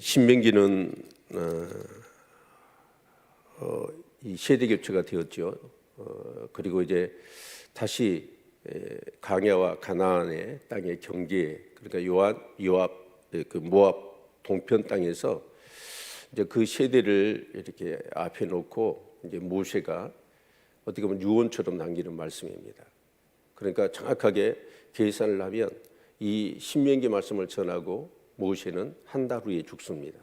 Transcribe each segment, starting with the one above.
신명기는 이 세대 교체가 되었죠. 그리고 이제 다시 광야와 가나안의 땅의 경계, 그러니까 요압 그 모압 동편 땅에서 이제 그 세대를 이렇게 앞에 놓고 이제 모세가 어떻게 보면 유언처럼 남기는 말씀입니다. 그러니까 정확하게 계산을 하면 이 신명기 말씀을 전하고 모세는 한 달 후에 죽습니다.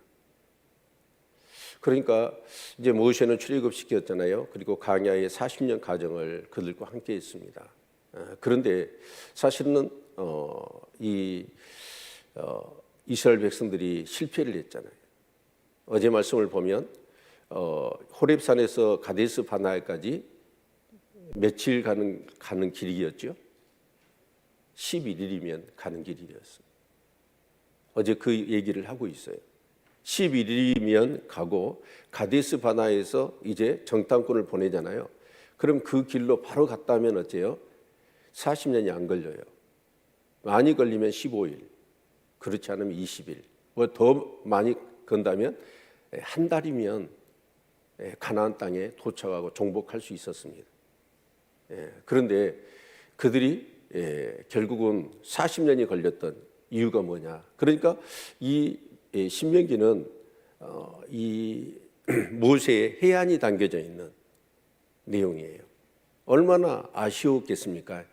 그러니까 이제 모세는 출애굽시켰잖아요. 그리고 광야의 40년 가정을 그들과 함께 했습니다. 그런데 사실은 이스라엘 백성들이 실패를 했잖아요. 어제 말씀을 보면 호렙산에서 가데스 바네아까지 며칠 가는 길이었죠. 11일이면 가는 길이었어요. 어제 그 얘기를 하고 있어요. 11일이면 가고 가데스 바네아에서 이제 정탐꾼을 보내잖아요. 그럼 그 길로 바로 갔다면 어째요? 40년이 안 걸려요. 많이 걸리면 15일, 그렇지 않으면 20일. 뭐 더 많이 건다면 한 달이면 가나안 땅에 도착하고 정복할 수 있었습니다. 그런데 그들이 결국은 40년이 걸렸던 이유가 뭐냐? 그러니까 이 신명기는 이 모세의 해안이 담겨져 있는 내용이에요. 얼마나 아쉬웠겠습니까?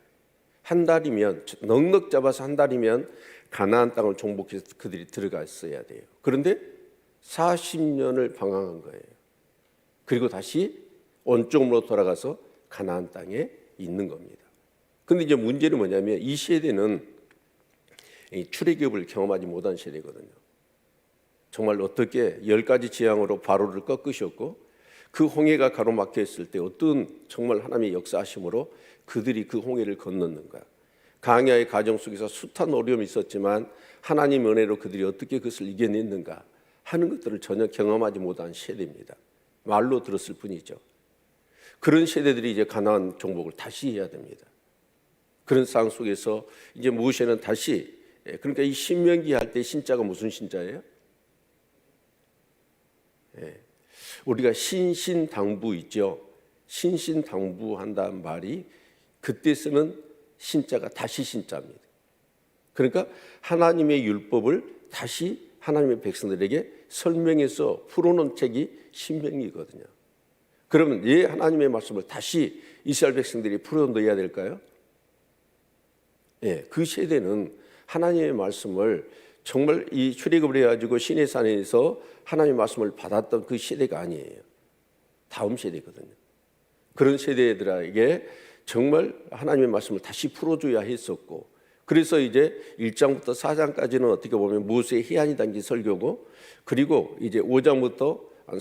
한 달이면 넉넉 잡아서 한 달이면 가나안 땅을 정복해서 그들이 들어갔어야 돼요. 그런데 40년을 방황한 거예요. 그리고 다시 원점으로 돌아가서 가나안 땅에 있는 겁니다. 그런데 이제 문제는 뭐냐면 이 세대는 출애굽을 경험하지 못한 세대거든요. 정말 어떻게 10가지 재앙으로 바로를 꺾으셨고 그 홍해가 가로막혀 있을 때 어떤 정말 하나님의 역사하심으로 그들이 그 홍해를 건넜는가. 광야의 가정 속에서 숱한 어려움이 있었지만 하나님의 은혜로 그들이 어떻게 그것을 이겨냈는가 하는 것들을 전혀 경험하지 못한 세대입니다. 말로 들었을 뿐이죠. 그런 세대들이 이제 가나안 정복을 다시 해야 됩니다. 그런 상황 속에서 이제 모세는 다시, 그러니까 이 신명기 할 때 신자가 무슨 신자예요? 우리가 신신당부 있죠. 신신당부한다는 말이 그때 쓰는 신자가 다시 신자입니다. 그러니까 하나님의 율법을 다시 하나님의 백성들에게 설명해서 풀어놓은 책이 신명기거든요. 그러면 왜 하나님의 말씀을 다시 이스라엘 백성들이 풀어넣어야 될까요? 그 세대는 하나님의 말씀을 정말 이 출애굽을 해가지고 시내산에서 하나님의 말씀을 받았던 그 세대가 아니에요. 다음 세대거든요. 그런 세대들에게 정말 하나님의 말씀을 다시 풀어줘야 했었고, 그래서 이제 1장부터 4장까지는 어떻게 보면 모세의 해안이 담긴 설교고, 그리고 이제 5장부터 한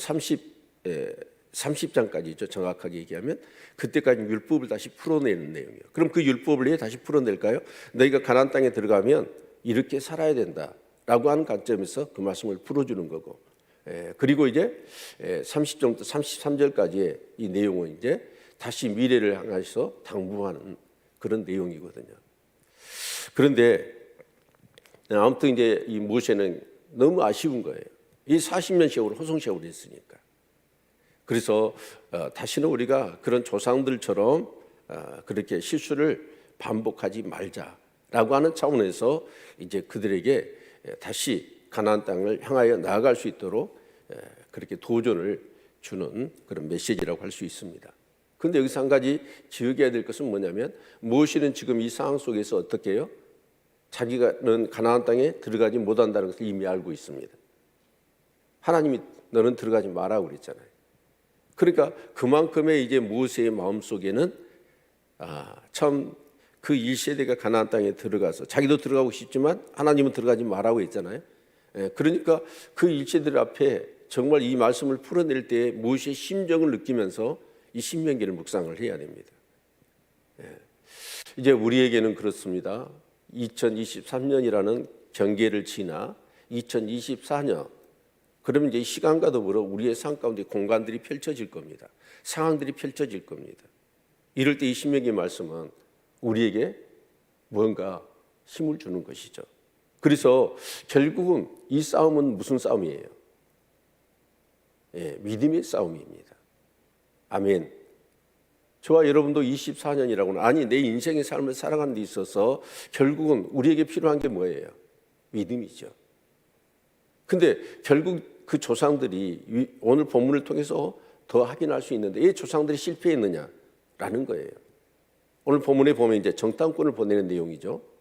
30장까지죠. 정확하게 얘기하면 그때까지 율법을 다시 풀어내는 내용이에요. 그럼 그 율법을 왜 다시 풀어낼까요? 너희가 가나안 땅에 들어가면 이렇게 살아야 된다라고 하는 관점에서 그 말씀을 풀어주는 거고, 그리고 이제 30장부터 33절까지의 이 내용은 이제 다시 미래를 향해서 당부하는 그런 내용이거든요. 그런데 아무튼 이제 이 모세는 너무 아쉬운 거예요. 이 40년 세월 호송 세월이 있으니까. 그래서 다시는 우리가 그런 조상들처럼 그렇게 실수를 반복하지 말자라고 하는 차원에서 이제 그들에게 다시 가나안 땅을 향하여 나아갈 수 있도록 그렇게 도전을 주는 그런 메시지라고 할 수 있습니다. 그런데 여기서 한 가지 지적해야 될 것은 뭐냐면 모세는 지금 이 상황 속에서 어떻게 해요? 자기는 가나안 땅에 들어가지 못한다는 것을 이미 알고 있습니다. 하나님이 너는 들어가지 마라고 그랬잖아요. 그러니까 그만큼의 이제 모세의 마음속에는 참 그 1세대가 가나안 땅에 들어가서 자기도 들어가고 싶지만 하나님은 들어가지 마라고 했잖아요. 그러니까 그 1세대들 앞에 정말 이 말씀을 풀어낼 때 모세의 심정을 느끼면서 이 신명기를 묵상을 해야 됩니다. 이제 우리에게는 그렇습니다. 2023년이라는 경계를 지나 2024년, 그러면 이제 이 시간과 더불어 우리의 삶 가운데 공간들이 펼쳐질 겁니다. 상황들이 펼쳐질 겁니다. 이럴 때 이 신명기 말씀은 우리에게 뭔가 힘을 주는 것이죠. 그래서 결국은 이 싸움은 무슨 싸움이에요? 예, 믿음의 싸움입니다. 아멘. 저와 여러분도 24년이라고는 아니 내 인생의 삶을 살아가는 데 있어서 결국은 우리에게 필요한 게 뭐예요? 믿음이죠. 근데 결국 그 조상들이 오늘 본문을 통해서 더 확인할 수 있는데 왜 조상들이 실패했느냐라는 거예요. 오늘 본문에 보면 이제 정탐꾼을 보내는 내용이죠.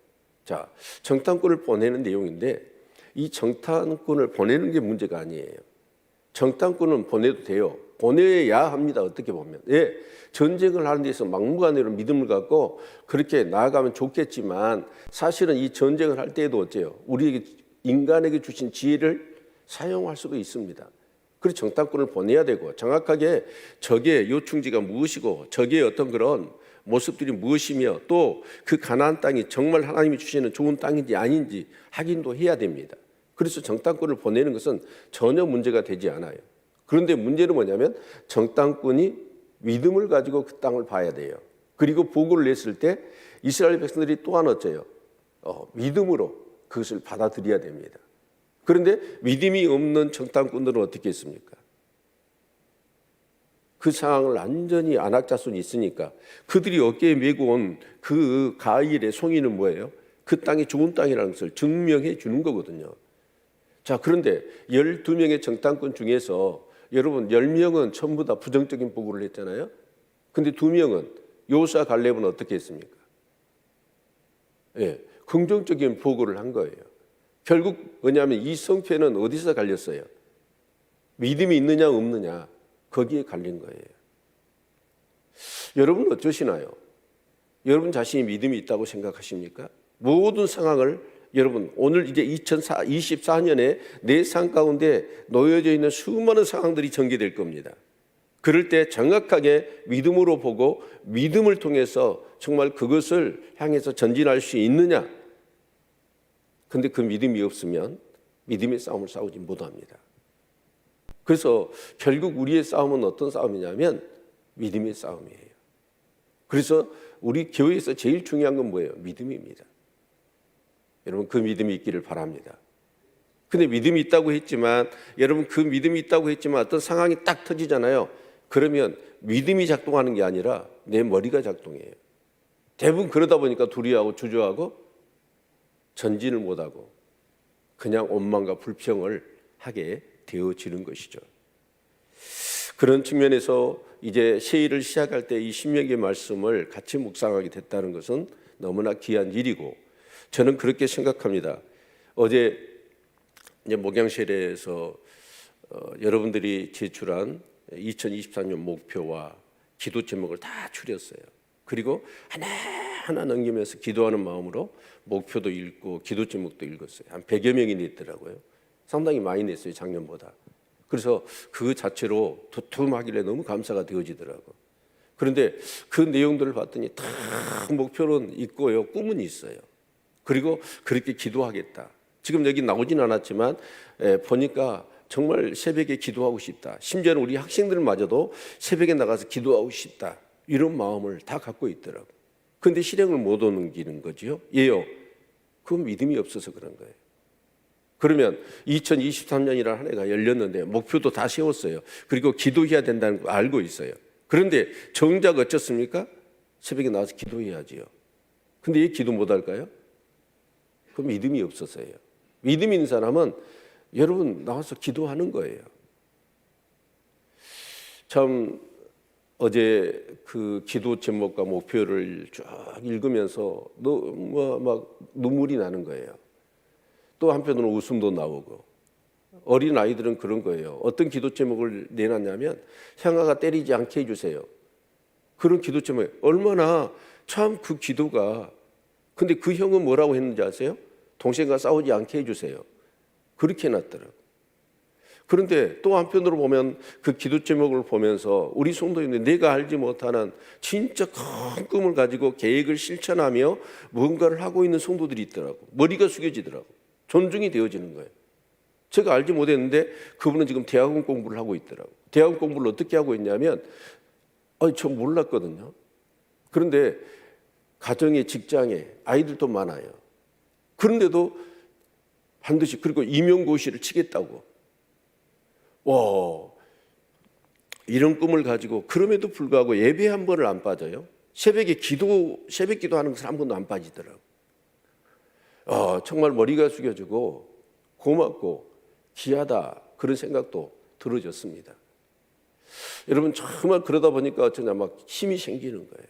자, 정탐꾼을 보내는 내용인데 이 정탐꾼을 보내는 게 문제가 아니에요. 정탐꾼은 보내도 돼요. 보내야 합니다. 어떻게 보면. 예, 전쟁을 하는 데서 막무가내로 믿음을 갖고 그렇게 나아가면 좋겠지만 사실은 이 전쟁을 할 때에도 어째요? 우리에게 인간에게 주신 지혜를 사용할 수도 있습니다. 그래서 정탐꾼을 보내야 되고 정확하게 적의 요충지가 무엇이고 적의 어떤 그런 모습들이 무엇이며 또 그 가나안 땅이 정말 하나님이 주시는 좋은 땅인지 아닌지 확인도 해야 됩니다. 그래서 정탐꾼을 보내는 것은 전혀 문제가 되지 않아요. 그런데 문제는 뭐냐면 정탐꾼이 믿음을 가지고 그 땅을 봐야 돼요. 그리고 보고를 냈을 때 이스라엘 백성들이 또한 어째요? 믿음으로 그것을 받아들여야 됩니다. 그런데 믿음이 없는 정탐꾼들은 어떻게 했습니까? 그 상황을 완전히 안악자손이 있으니까 그들이 어깨에 메고 온 그 가일의 송이는 뭐예요? 그 땅이 좋은 땅이라는 것을 증명해 주는 거거든요. 자, 그런데 12명의 정탐꾼 중에서 여러분 10명은 전부 다 부정적인 보고를 했잖아요. 근데 2명은 요수아 갈렙은 어떻게 했습니까? 예, 긍정적인 보고를 한 거예요. 결국 뭐냐면 이 성패는 어디서 갈렸어요? 믿음이 있느냐 없느냐 거기에 갈린 거예요. 여러분은 어떠시나요? 여러분 자신이 믿음이 있다고 생각하십니까? 모든 상황을 여러분 오늘 이제 2024년에 내 삶 가운데 놓여져 있는 수많은 상황들이 전개될 겁니다. 그럴 때 정확하게 믿음으로 보고 믿음을 통해서 정말 그것을 향해서 전진할 수 있느냐? 근데 그 믿음이 없으면 믿음의 싸움을 싸우지 못합니다. 그래서 결국 우리의 싸움은 어떤 싸움이냐면 믿음의 싸움이에요. 그래서 우리 교회에서 제일 중요한 건 뭐예요? 믿음입니다. 여러분 그 믿음이 있기를 바랍니다. 근데 믿음이 있다고 했지만 여러분 그 믿음이 있다고 했지만 어떤 상황이 딱 터지잖아요. 그러면 믿음이 작동하는 게 아니라 내 머리가 작동해요. 대부분 그러다 보니까 두려워하고 주저하고 전진을 못하고 그냥 원망과 불평을 하게 되어지는 것이죠. 그런 측면에서 이제 새해를 시작할 때 이 신명기의 말씀을 같이 묵상하게 됐다는 것은 너무나 귀한 일이고 저는 그렇게 생각합니다. 어제 이제 목양실에서 여러분들이 제출한 2024년 목표와 기도 제목을 다 추렸어요. 그리고 하나하나 넘기면서 기도하는 마음으로 목표도 읽고 기도 제목도 읽었어요. 한 100여 명이 냈더라고요. 상당히 많이 냈어요, 작년보다. 그래서 그 자체로 도톰하길래 너무 감사가 되어지더라고요. 그런데 그 내용들을 봤더니 다 목표는 있고요, 꿈은 있어요. 그리고 그렇게 기도하겠다. 지금 여기 나오진 않았지만 보니까 정말 새벽에 기도하고 싶다. 심지어는 우리 학생들마저도 새벽에 나가서 기도하고 싶다. 이런 마음을 다 갖고 있더라고요. 그런데 실행을 못 옮기는 거지요. 예요. 그건 믿음이 없어서 그런 거예요. 그러면 2023년이라는 한 해가 열렸는데 목표도 다 세웠어요. 그리고 기도해야 된다는 거 알고 있어요. 그런데 정작 어쩌습니까? 새벽에 나와서 기도해야지요. 근데 왜 기도 못 할까요? 그 믿음이 없어서예요. 믿음 있는 사람은 여러분 나와서 기도하는 거예요. 참 어제 그 기도 제목과 목표를 쭉 읽으면서 막 눈물이 나는 거예요. 또 한편으로는 웃음도 나오고 어린 아이들은 그런 거예요. 어떤 기도 제목을 내놨냐면 형아가 때리지 않게 해주세요. 그런 기도 제목이 얼마나 참 그 기도가 근데 그 형은 뭐라고 했는지 아세요? 동생과 싸우지 않게 해주세요. 그렇게 해놨더라고요. 그런데 또 한편으로 보면 그 기도 제목을 보면서 우리 성도인들 내가 알지 못하는 진짜 큰 꿈을 가지고 계획을 실천하며 뭔가를 하고 있는 성도들이 있더라고요. 머리가 숙여지더라고요. 존중이 되어지는 거예요. 제가 알지 못했는데 그분은 지금 대학원 공부를 하고 있더라고요. 대학원 공부를 어떻게 하고 있냐면 저 몰랐거든요. 그런데 가정에 직장에 아이들도 많아요. 그런데도 반드시. 그리고 임용고시를 치겠다고. 와, 이런 꿈을 가지고 그럼에도 불구하고 예배 한 번을 안 빠져요. 새벽 기도하는 것을 한 번도 안 빠지더라고요. 정말 머리가 숙여지고 고맙고 귀하다, 그런 생각도 들어졌습니다. 여러분, 정말 그러다 보니까 어쩌냐 막 힘이 생기는 거예요.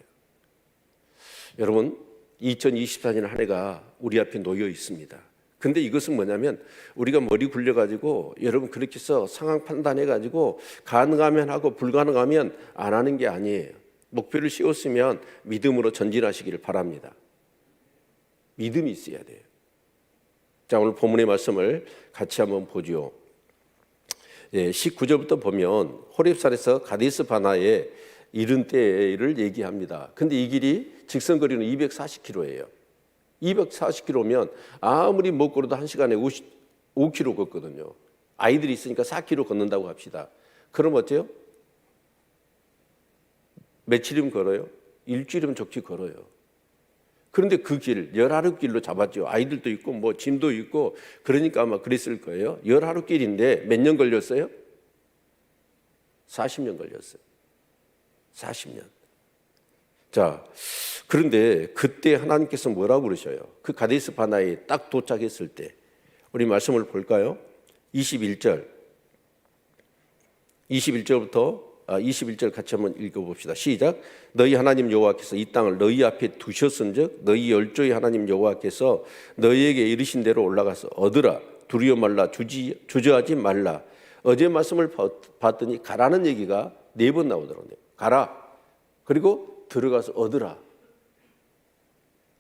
여러분, 2024년 한 해가 우리 앞에 놓여 있습니다. 근데 이것은 뭐냐면 우리가 머리 굴려가지고 여러분 그렇게 해서 상황 판단해가지고 가능하면 하고 불가능하면 안 하는 게 아니에요. 목표를 씌웠으면 믿음으로 전진하시기를 바랍니다. 믿음이 있어야 돼요. 자, 오늘 본문의 말씀을 같이 한번 보죠. 19절부터 보면 호렙산에서 가데스 바나에 이른 때를 얘기합니다. 근데 이 길이 직선거리는 240km예요. 240km면 아무리 못 걸어도 1시간에 5km 걷거든요. 아이들이 있으니까 4km 걷는다고 합시다. 그럼 어때요? 며칠이면 걸어요? 일주일이면 적지 걸어요. 그런데 그 길, 열하루길로 잡았죠. 아이들도 있고 뭐 짐도 있고, 그러니까 아마 그랬을 거예요. 열하루길인데 몇 년 걸렸어요? 40년 걸렸어요. 40년. 자, 그런데 그때 하나님께서 뭐라고 그러셔요? 그 가데스 바나에 딱 도착했을 때 우리 말씀을 볼까요? 21절부터 21절 같이 한번 읽어봅시다. 시작. 너희 하나님 여호와께서 이 땅을 너희 앞에 두셨은즉 너희 열조의 하나님 여호와께서 너희에게 이르신 대로 올라가서 얻으라. 두려워 말라. 주저하지 말라. 어제 말씀을 봤더니 가라는 얘기가 4번 나오더라고요. 가라. 그리고 들어가서 얻으라.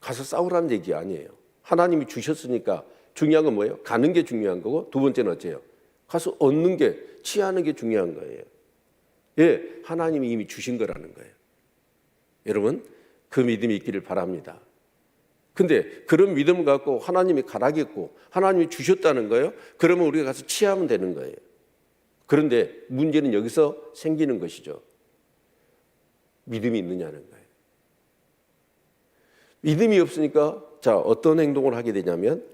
가서 싸우라는 얘기 아니에요. 하나님이 주셨으니까 중요한 건 뭐예요? 가는 게 중요한 거고, 두 번째는 어째요? 가서 얻는 게, 취하는 게 중요한 거예요. 예, 하나님이 이미 주신 거라는 거예요. 여러분, 그 믿음이 있기를 바랍니다. 근데 그런 믿음을 갖고 하나님이 가라겠고 하나님이 주셨다는 거예요. 그러면 우리가 가서 취하면 되는 거예요. 그런데 문제는 여기서 생기는 것이죠. 믿음이 있느냐는 거예요. 믿음이 없으니까 자, 어떤 행동을 하게 되냐면,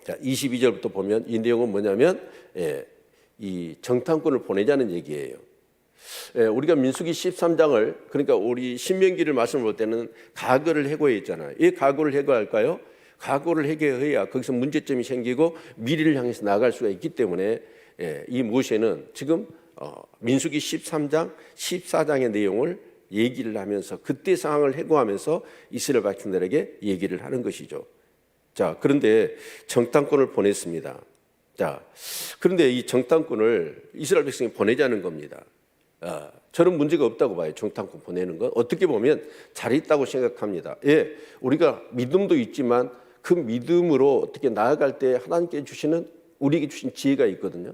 자, 22절부터 보면 이 내용은 뭐냐면 이 정탐꾼을 보내자는 얘기예요. 우리가 민수기 13장을, 그러니까 우리 신명기를 말씀을 볼 때는 과거를 해고해 있잖아요. 이 과거를 해고할까요? 과거를 해결해야 거기서 문제점이 생기고 미래를 향해서 나아갈 수가 있기 때문에 이 모세는 지금 민수기 13장, 14장의 내용을 얘기를 하면서 그때 상황을 해고하면서 이스라엘 백성들에게 얘기를 하는 것이죠. 자, 그런데 정탐꾼을 보냈습니다. 자, 그런데 이 정탐꾼을 이스라엘 백성이 보내자는 겁니다. 저는 문제가 없다고 봐요. 정탐꾼 보내는 건 어떻게 보면 잘 있다고 생각합니다. 예, 우리가 믿음도 있지만 그 믿음으로 어떻게 나아갈 때 하나님께 주시는, 우리에게 주신 지혜가 있거든요.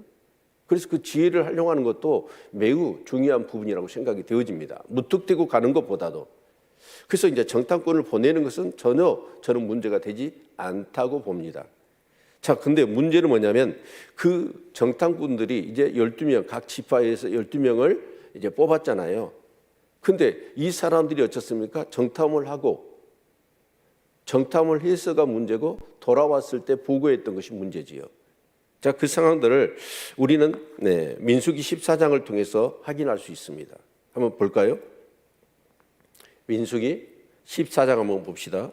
그래서 그 지혜를 활용하는 것도 매우 중요한 부분이라고 생각이 되어집니다. 무턱대고 가는 것보다도. 그래서 이제 정탐꾼을 보내는 것은 전혀 저는 문제가 되지 않다고 봅니다. 자, 근데 문제는 뭐냐면 그 정탐꾼들이 이제 12명, 각 지파에서 12명을 이제 뽑았잖아요. 근데 이 사람들이 어떻습니까? 정탐을 해서가 문제고 돌아왔을 때 보고했던 것이 문제지요. 자, 그 상황들을 우리는 민수기 14장을 통해서 확인할 수 있습니다. 한번 볼까요? 민수기 14장 한번 봅시다.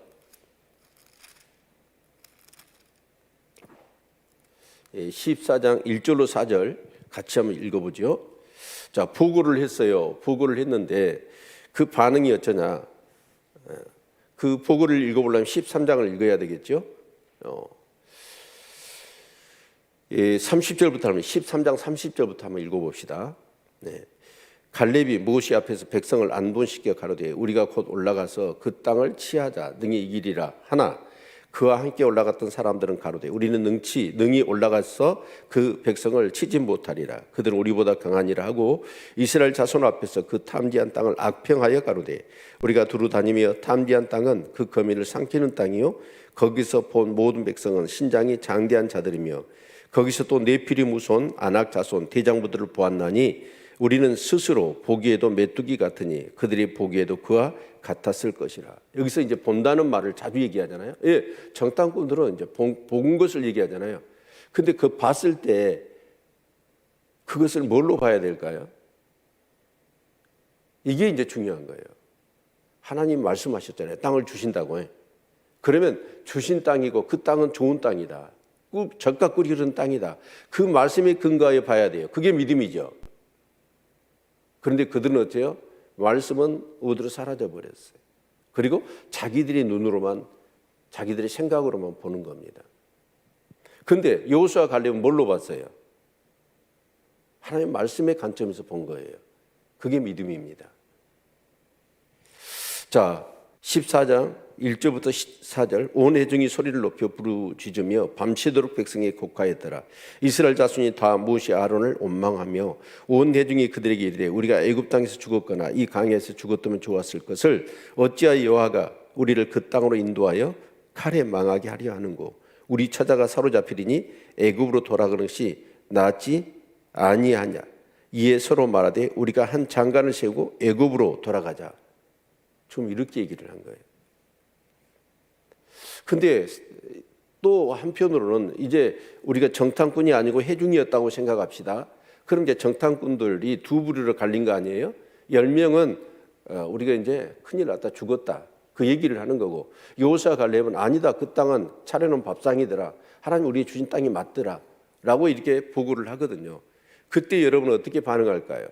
14장 1절로 4절 같이 한번 읽어보죠. 자, 보고를 했어요. 보고를 했는데 그 반응이 어쩌냐. 그 보고를 읽어보려면 13장을 읽어야 되겠죠. 30절부터 하면 13장 30절부터 한번 읽어봅시다. 갈렙이 모세 앞에서 백성을 안돈시켜 가로되 우리가 곧 올라가서 그 땅을 치하자 능히 이기리라 하나 그와 함께 올라갔던 사람들은 가로되 우리는 능히 올라가서 그 백성을 치지 못하리라. 그들은 우리보다 강하니라 하고 이스라엘 자손 앞에서 그 탐지한 땅을 악평하여 가로되 우리가 두루 다니며 탐지한 땅은 그 거민을 삼키는 땅이요 거기서 본 모든 백성은 신장이 장대한 자들이며 거기서 또 네피리 무손 아낙 자손 대장부들을 보았나니 우리는 스스로 보기에도 메뚜기 같으니 그들이 보기에도 그와 같았을 것이라. 여기서 이제 본다는 말을 자주 얘기하잖아요. 예, 정탐꾼들은 이제 본 것을 얘기하잖아요. 근데 그 봤을 때 그것을 뭘로 봐야 될까요? 이게 이제 중요한 거예요. 하나님 말씀하셨잖아요. 땅을 주신다고 해. 그러면 주신 땅이고 그 땅은 좋은 땅이다. 젖과 꿀이 흐르는 땅이다. 그 말씀에 근거하여 봐야 돼요. 그게 믿음이죠. 그런데 그들은 어때요? 말씀은 어디로 사라져 버렸어요. 그리고 자기들의 눈으로만, 자기들의 생각으로만 보는 겁니다. 그런데 여호수아 갈렙은 뭘로 봤어요? 하나님 말씀의 관점에서 본 거예요. 그게 믿음입니다. 자, 14장 1절부터 4절. 온 회중이 소리를 높여 부르짖으며 밤새도록 백성에 곡하였더라. 이스라엘 자손이 다 모세 아론을 원망하며 온 회중이 그들에게 이르되 우리가 애굽 땅에서 죽었거나 이 강에서 죽었다면 좋았을 것을 어찌하여 여호와가 우리를 그 땅으로 인도하여 칼에 망하게 하려 하는고 우리 처자가 사로잡히리니 애굽으로 돌아가는 것이 낫지 아니하냐. 이에 서로 말하되 우리가 한 장관을 세우고 애굽으로 돌아가자. 좀 이렇게 얘기를 한 거예요. 근데 또 한편으로는 이제 우리가 정탐꾼이 아니고 해중이었다고 생각합시다. 그럼 이제 정탐꾼들이 두 부류로 갈린 거 아니에요? 10명은 우리가 이제 큰일 났다, 죽었다. 그 얘기를 하는 거고, 여호수아 갈렙은 아니다, 그 땅은 차려놓은 밥상이더라. 하나님 우리의 주신 땅이 맞더라. 라고 이렇게 보고를 하거든요. 그때 여러분은 어떻게 반응할까요?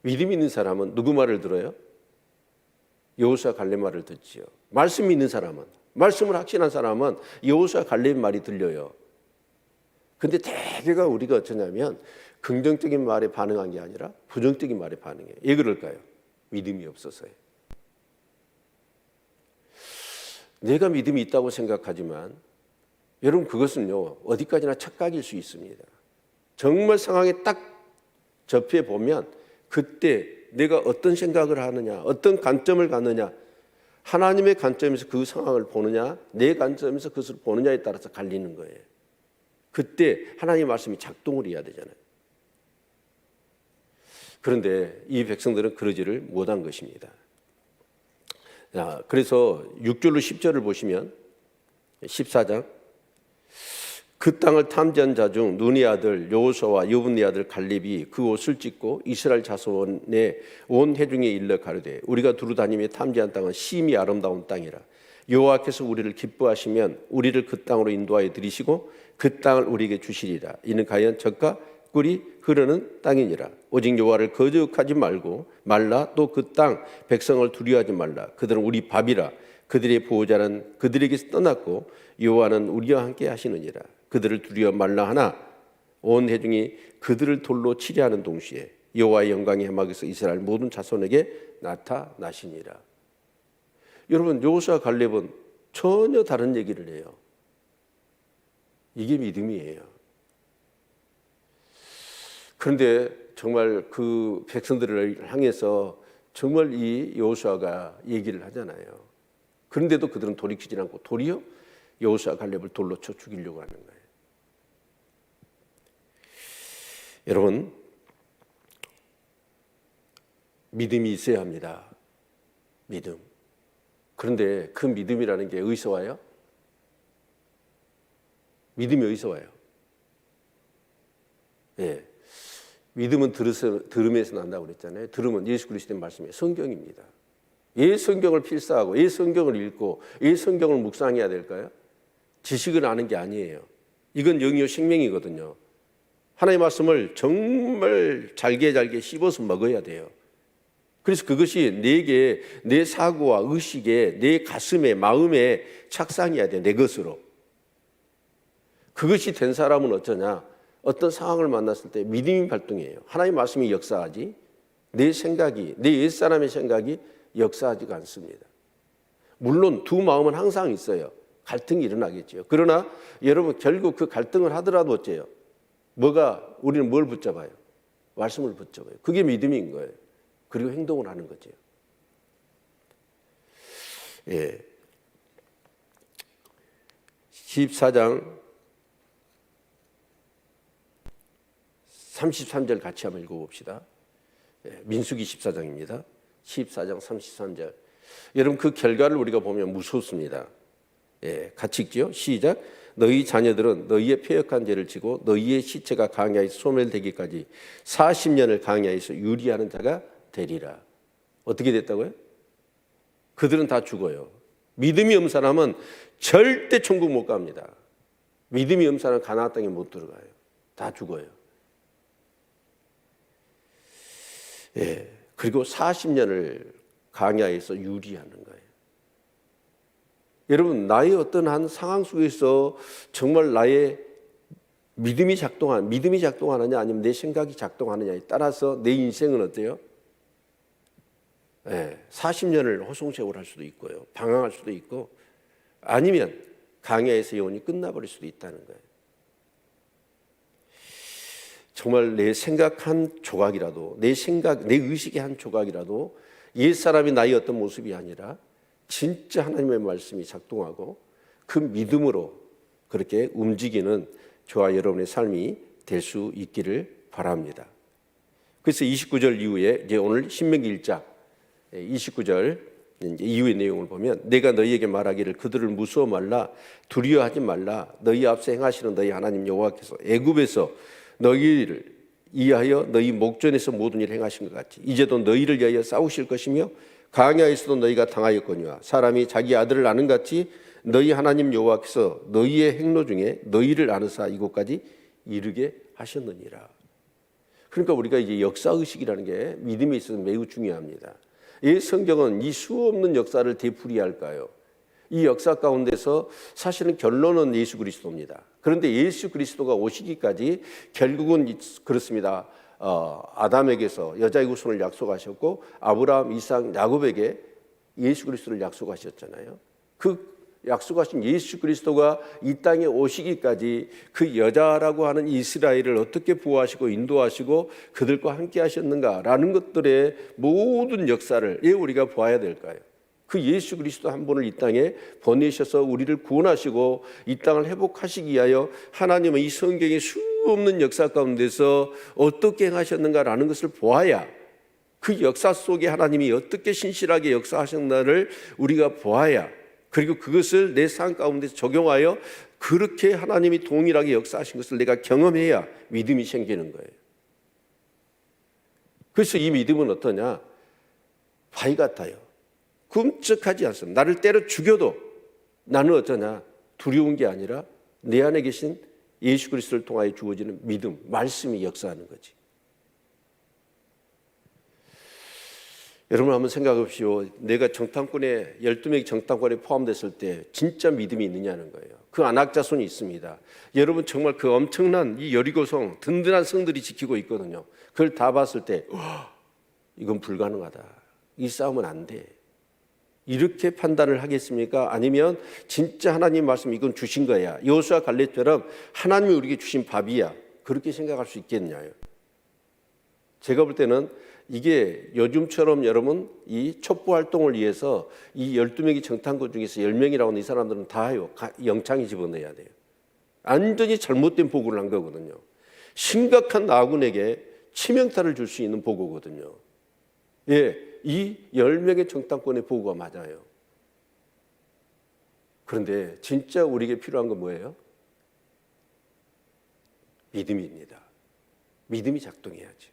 믿음 있는 사람은 누구 말을 들어요? 여호수아 갈렙 말을 듣지요. 말씀 있는 사람은, 말씀을 확신한 사람은 여호수아 갈렙 말이 들려요. 근데 대개가 우리가 어쩌냐면 긍정적인 말에 반응한 게 아니라 부정적인 말에 반응해요. 왜 그럴까요? 믿음이 없어서요. 내가 믿음이 있다고 생각하지만 여러분 그것은요 어디까지나 착각일 수 있습니다. 정말 상황에 딱 접해 보면 그때 내가 어떤 생각을 하느냐, 어떤 관점을 갖느냐, 하나님의 관점에서 그 상황을 보느냐, 내 관점에서 그것을 보느냐에 따라서 갈리는 거예요. 그때 하나님의 말씀이 작동을 해야 되잖아요. 그런데 이 백성들은 그러지를 못한 것입니다. 자, 그래서 6절로 10절을 보시면 14장 그 땅을 탐지한 자 중 눈의 아들 여호수아와 여분의 아들 갈렙이 그 옷을 찢고 이스라엘 자손의 온 회중에 일러 가로되 우리가 두루 다니며 탐지한 땅은 심히 아름다운 땅이라. 여호와께서 우리를 기뻐하시면 우리를 그 땅으로 인도하여 들이시고 그 땅을 우리에게 주시리라. 이는 과연 젖과 꿀이 흐르는 땅이니라. 오직 여호와를 거역하지 말라. 또 그 땅 백성을 두려워하지 말라. 그들은 우리 밥이라. 그들의 보호자는 그들에게서 떠났고 여호와는 우리와 함께 하시느니라. 그들을 두려워 말라 하나 온 회중이 그들을 돌로 치려 하는 동시에 여호와의 영광이 해막에서 이스라엘 모든 자손에게 나타나시니라. 여러분 여호수아 갈렙은 전혀 다른 얘기를 해요. 이게 믿음이에요. 그런데 정말 그 백성들을 향해서 정말 이 여호수아가 얘기를 하잖아요. 그런데도 그들은 돌이키지 않고 도리어 여호수아 갈렙을 돌로 쳐 죽이려고 하는 거예요. 여러분 믿음이 있어야 합니다. 믿음. 그런데 그 믿음이라는 게 어디서 와요? 믿음이 어디서 와요? 예. 믿음은 들음에서 난다고 그랬잖아요. 들음은 예수 그리스도의 말씀이에요. 성경입니다. 왜 성경을 필사하고 왜 성경을 읽고 왜 성경을 묵상해야 될까요? 지식을 아는 게 아니에요. 이건 영이요 생명이거든요. 하나님의 말씀을 정말 잘게 씹어서 먹어야 돼요. 그래서 그것이 내게 내 사고와 의식에 내 가슴에 마음에 착상해야 돼요. 내 것으로. 그것이 된 사람은 어쩌냐? 어떤 상황을 만났을 때 믿음이 발동해요. 하나님의 말씀이 역사하지 내 생각이 내 옛사람의 생각이 역사하지가 않습니다. 물론 두 마음은 항상 있어요. 갈등이 일어나겠죠. 그러나 여러분 결국 그 갈등을 하더라도 어째요? 우리는 뭘 붙잡아요? 말씀을 붙잡아요. 그게 믿음인 거예요. 그리고 행동을 하는 거죠. 예. 14장 33절 같이 한번 읽어봅시다. 민수기 14장입니다. 14장 33절. 여러분 그 결과를 우리가 보면 무섭습니다. 같이 읽죠. 시작. 너희 자녀들은 너희의 패역한 죄를 지고 너희의 시체가 광야에서 소멸되기까지 40년을 광야에서 유리하는 자가 되리라. 어떻게 됐다고요? 그들은 다 죽어요. 믿음이 없는 사람은 절대 천국 못 갑니다. 믿음이 없는 사람은 가나안 땅에 못 들어가요. 다 죽어요. 그리고 40년을 광야에서 유리하는 거예요. 여러분 나의 어떤 한 상황 속에서 정말 나의 믿음이 작동하느냐 아니면 내 생각이 작동하느냐에 따라서 내 인생은 어때요? 40년을 호송세월 할 수도 있고요. 방황할 수도 있고 아니면 광야에서 영원히 끝나버릴 수도 있다는 거예요. 정말 내 생각 한 조각이라도 내 의식의 한 조각이라도 옛사람이 나의 어떤 모습이 아니라 진짜 하나님의 말씀이 작동하고 그 믿음으로 그렇게 움직이는 저와 여러분의 삶이 될 수 있기를 바랍니다. 그래서 29절 이후에 이제 오늘 신명기 1장 29절 이후의 내용을 보면 내가 너희에게 말하기를 그들을 무서워 말라 두려워하지 말라 너희 앞서 행하시는 너희 하나님 여호와께서 애굽에서 너희를 이하여 너희 목전에서 모든 일을 행하신 것 같이 이제도 너희를 위하여 싸우실 것이며 광야에서도 너희가 당하였거니와 사람이 자기 아들을 아는 같이 너희 하나님 여호와께서 너희의 행로 중에 너희를 아느사 이곳까지 이르게 하셨느니라. 그러니까 우리가 이제 역사의식이라는 게 믿음에 있어서 매우 중요합니다. 이 성경은 이 수없는 역사를 되풀이할까요? 이 역사 가운데서 사실은 결론은 예수 그리스도입니다. 그런데 예수 그리스도가 오시기까지 결국은 그렇습니다. 아담에게서 여자의 후손을 약속하셨고 아브라함, 이삭, 야곱에게 예수 그리스도를 약속하셨잖아요. 그 약속하신 예수 그리스도가 이 땅에 오시기까지 그 여자라고 하는 이스라엘을 어떻게 보호하시고 인도하시고 그들과 함께 하셨는가라는 것들의 모든 역사를 우리가 보아야 될까요? 그 예수 그리스도 한 분을 이 땅에 보내셔서 우리를 구원하시고 이 땅을 회복하시기 위하여 하나님은 이 성경의 수없는 역사 가운데서 어떻게 행하셨는가라는 것을 보아야 그 역사 속에 하나님이 어떻게 신실하게 역사하셨나를 우리가 보아야 그리고 그것을 내 삶 가운데 적용하여 그렇게 하나님이 동일하게 역사하신 것을 내가 경험해야 믿음이 생기는 거예요. 그래서 이 믿음은 어떠냐? 바위 같아요. 끔찍하지 않습니다. 나를 때려 죽여도 나는 어떠냐? 두려운 게 아니라 내 안에 계신 예수 그리스도를 통하여 주어지는 믿음, 말씀이 역사하는 거지. 여러분 한번 생각해 보십시오. 내가 정탐꾼에 12명이 정탐꾼에 포함됐을 때 진짜 믿음이 있느냐는 거예요. 그 안악자손이 있습니다. 여러분 정말 그 엄청난 이 여리고성 든든한 성들이 지키고 있거든요. 그걸 다 봤을 때 이건 불가능하다. 이 싸움은 안 돼. 이렇게 판단을 하겠습니까? 아니면 진짜 하나님 말씀 이건 주신 거야. 여호수아 갈렙처럼 하나님이 우리에게 주신 밥이야. 그렇게 생각할 수 있겠냐요. 제가 볼 때는 이게 요즘처럼 여러분 이 첩보 활동을 위해서 이 12명이 정탐꾼 중에서 10명이라고 하는 이 사람들은 다 영창에 집어넣어야 돼요. 완전히 잘못된 보고를 한 거거든요. 심각한 아군에게 치명타를 줄 수 있는 보고거든요. 이 10명의 정탐꾼의 보고가 맞아요. 그런데 진짜 우리에게 필요한 건 뭐예요? 믿음입니다. 믿음이 작동해야지.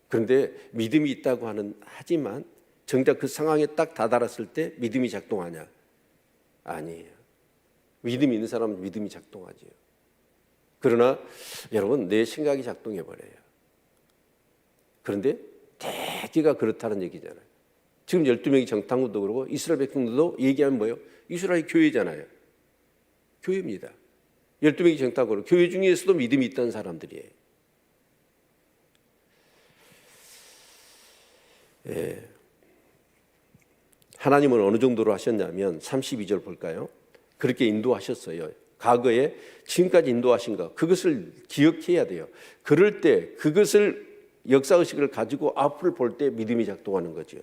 그런데 믿음이 있다고 하지만 정작 그 상황에 딱 다다랐을 때 믿음이 작동하냐? 아니에요. 믿음이 있는 사람은 믿음이 작동하지요. 그러나 여러분 내 생각이 작동해버려요. 그런데 대개가 그렇다는 얘기잖아요. 지금 12명이 정탐꾼도 그러고 이스라엘 백성들도 얘기하면 뭐예요? 이스라엘 교회잖아요. 교회입니다. 12명이 정탐꾼, 교회 중에서도 믿음이 있다는 사람들이에요. 하나님은 어느 정도로 하셨냐면 32절 볼까요? 그렇게 인도하셨어요. 과거에 지금까지 인도하신 것 그것을 기억해야 돼요. 그럴 때 그것을 역사의식을 가지고 앞을 볼 때 믿음이 작동하는 거죠.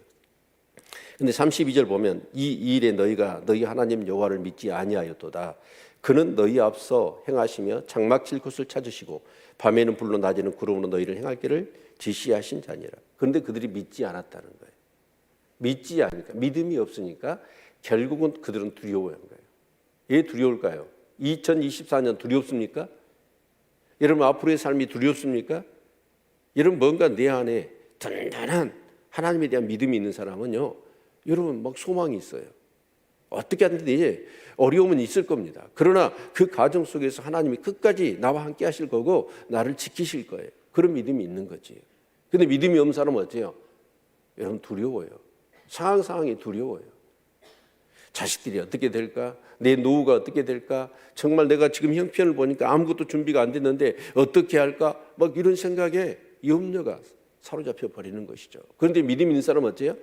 근데 32절 보면 이 일에 너희가 너희 하나님 여호와를 믿지 아니하였도다. 그는 너희 앞서 행하시며 장막 칠 곳을 찾으시고 밤에는 불로 낮에는 구름으로 너희를 행할 길을 지시하신 자니라. 그런데 그들이 믿지 않았다는 거예요. 믿지 않으니까, 믿음이 없으니까 결국은 그들은 두려워한 거예요. 왜 두려울까요? 2024년 두렵습니까? 여러분 앞으로의 삶이 두렵습니까? 여러분 뭔가 내 안에 단단한 하나님에 대한 믿음이 있는 사람은요, 여러분 막 소망이 있어요. 어떻게 하든지 어려움은 있을 겁니다. 그러나 그 과정 속에서 하나님이 끝까지 나와 함께 하실 거고 나를 지키실 거예요. 그런 믿음이 있는 거지. 근데 믿음이 없는 사람은 어때요? 여러분 두려워요. 상황이 두려워요. 자식들이 어떻게 될까? 내 노후가 어떻게 될까? 정말 내가 지금 형편을 보니까 아무것도 준비가 안 됐는데 어떻게 할까? 막 이런 생각에 염려가 사로잡혀 버리는 것이죠. 그런데 믿음 있는 사람은 어때요?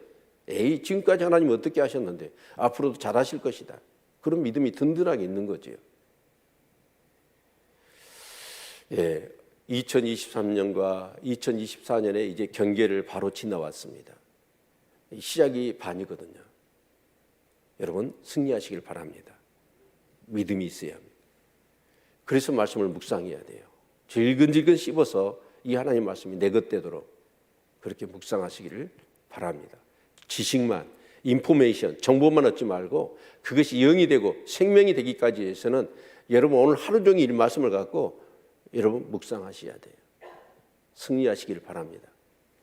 에이, 지금까지 하나님 어떻게 하셨는데 앞으로도 잘하실 것이다. 그런 믿음이 든든하게 있는 거지요. 예, 2023년과 2024년에 이제 경계를 바로 지나왔습니다. 시작이 반이거든요. 여러분 승리하시길 바랍니다. 믿음이 있어야 합니다. 그래서 말씀을 묵상해야 돼요. 질근질근 씹어서 이 하나님 말씀이 내 것 되도록 그렇게 묵상하시기를 바랍니다. 지식만, 인포메이션, 정보만 얻지 말고 그것이 영이 되고 생명이 되기까지 해서는 여러분 오늘 하루 종일 이 말씀을 갖고 여러분 묵상하셔야 돼요. 승리하시기를 바랍니다.